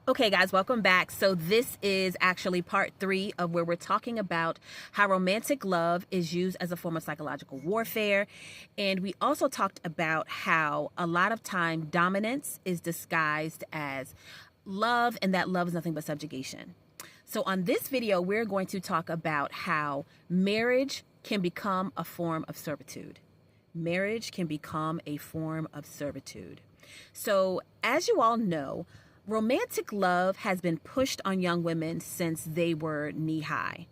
Okay, guys, welcome back. So this is actually part 3 of where we're talking about how romantic love is used as a form of psychological warfare. And we also talked about how a lot of time dominance is disguised as love, and that love is nothing but subjugation. So on this video, we're going to talk about how marriage can become a form of servitude. Marriage can become a form of servitude. So as you all know, romantic love has been pushed on young women since they were knee-high.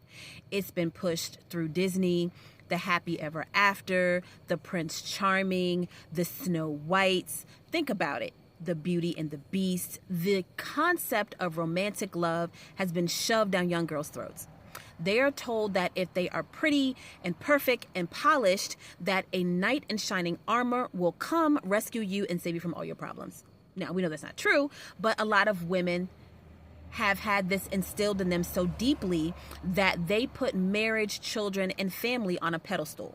It's been pushed through Disney, the Happy Ever After, the Prince Charming, the Snow Whites. Think about it. The Beauty and the Beast. The concept of romantic love has been shoved down young girls' throats. They are told that if they are pretty and perfect and polished, that a knight in shining armor will come rescue you and save you from all your problems. Now, we know that's not true, but a lot of women have had this instilled in them so deeply that they put marriage, children, and family on a pedestal.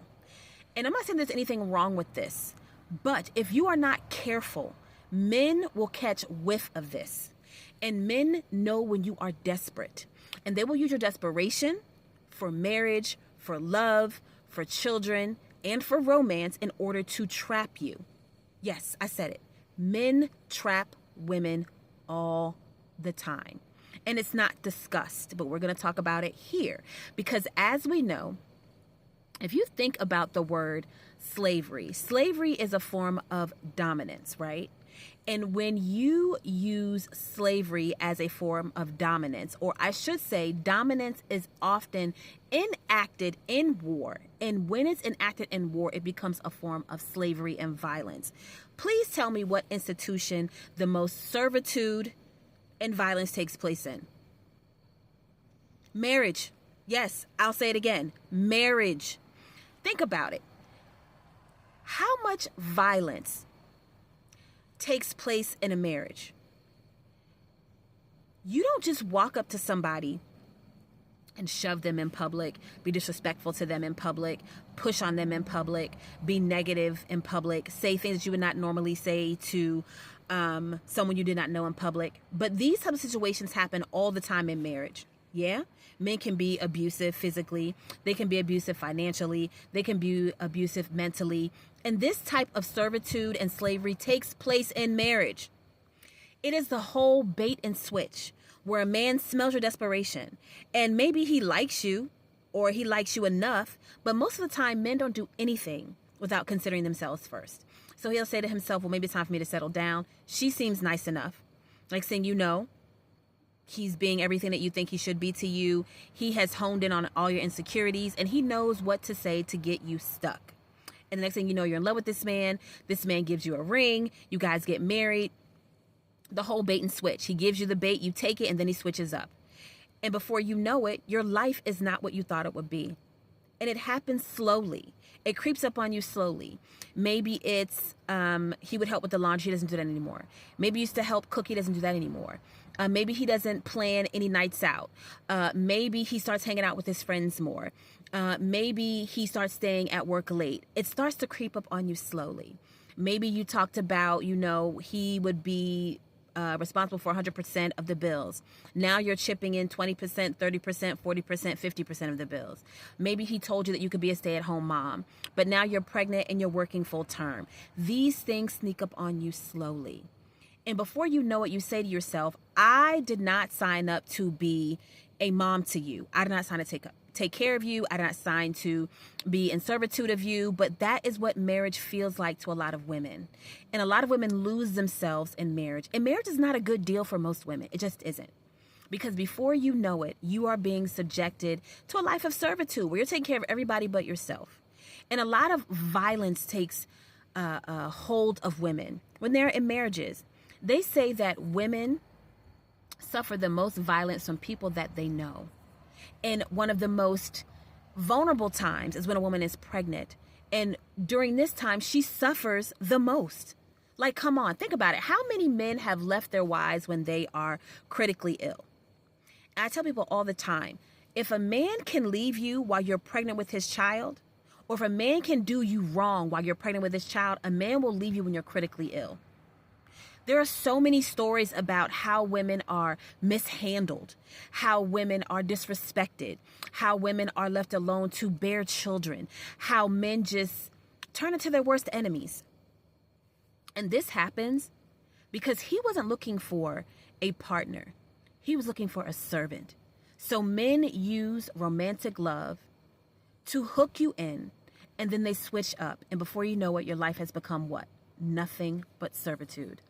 And I'm not saying there's anything wrong with this, but if you are not careful, men will catch whiff of this. And men know when you are desperate. And they will use your desperation for marriage, for love, for children, and for romance in order to trap you. Yes, I said it. Men trap women all the time. And it's not discussed, but we're going to talk about it here. Because as we know, if you think about the word slavery, slavery is a form of dominance, right? And when you use slavery as a form of dominance, or I should say dominance is often enacted in war. And when it's enacted in war, it becomes a form of slavery and violence. Please tell me what institution the most servitude and violence takes place in. Marriage. Yes, I'll say it again. Marriage. Think about it. How much violence takes place in a marriage? You don't just walk up to somebody and shove them in public, be disrespectful to them in public, push on them in public, be negative in public, say things that you would not normally say to someone you did not know in public. But these types of situations happen all the time in marriage. Yeah, men can be abusive physically, they can be abusive financially, they can be abusive mentally. And this type of servitude and slavery takes place in marriage. It is the whole bait and switch where a man smells your desperation and maybe he likes you or he likes you enough, but most of the time men don't do anything without considering themselves first. So he'll say to himself, well, maybe it's time for me to settle down. She seems nice enough. Next thing you know, he's being everything that you think he should be to you. He has honed in on all your insecurities and he knows what to say to get you stuck. And the next thing you know, you're in love with this man. This man gives you a ring. You guys get married. The whole bait and switch. He gives you the bait, you take it, and then he switches up. And before you know it, your life is not what you thought it would be. And it happens slowly. It creeps up on you slowly. Maybe it's he would help with the laundry. He doesn't do that anymore. Maybe he used to help cook. He doesn't do that anymore. Maybe he doesn't plan any nights out. Maybe he starts hanging out with his friends more. Maybe he starts staying at work late. It starts to creep up on you slowly. Maybe you talked about, he would be responsible for 100% of the bills. Now you're chipping in 20%, 30%, 40%, 50% of the bills. Maybe he told you that you could be a stay-at-home mom, but now you're pregnant and you're working full term. These things sneak up on you slowly. And before you know it, you say to yourself, I did not sign up to be a mom to you. I did not sign to take care of you. I did not sign to be in servitude of you. But that is what marriage feels like to a lot of women. And a lot of women lose themselves in marriage. And marriage is not a good deal for most women. It just isn't. Because before you know it, you are being subjected to a life of servitude where you're taking care of everybody but yourself. And a lot of violence takes a hold of women when they're in marriages. They say that women suffer the most violence from people that they know. And one of the most vulnerable times is when a woman is pregnant. And during this time, she suffers the most. Like, come on, think about it. How many men have left their wives when they are critically ill? And I tell people all the time, if a man can leave you while you're pregnant with his child, or if a man can do you wrong while you're pregnant with his child, a man will leave you when you're critically ill. There are so many stories about how women are mishandled, how women are disrespected, how women are left alone to bear children, how men just turn into their worst enemies. And this happens because he wasn't looking for a partner. He was looking for a servant. So men use romantic love to hook you in, and then they switch up. And before you know it, your life has become what? Nothing but servitude.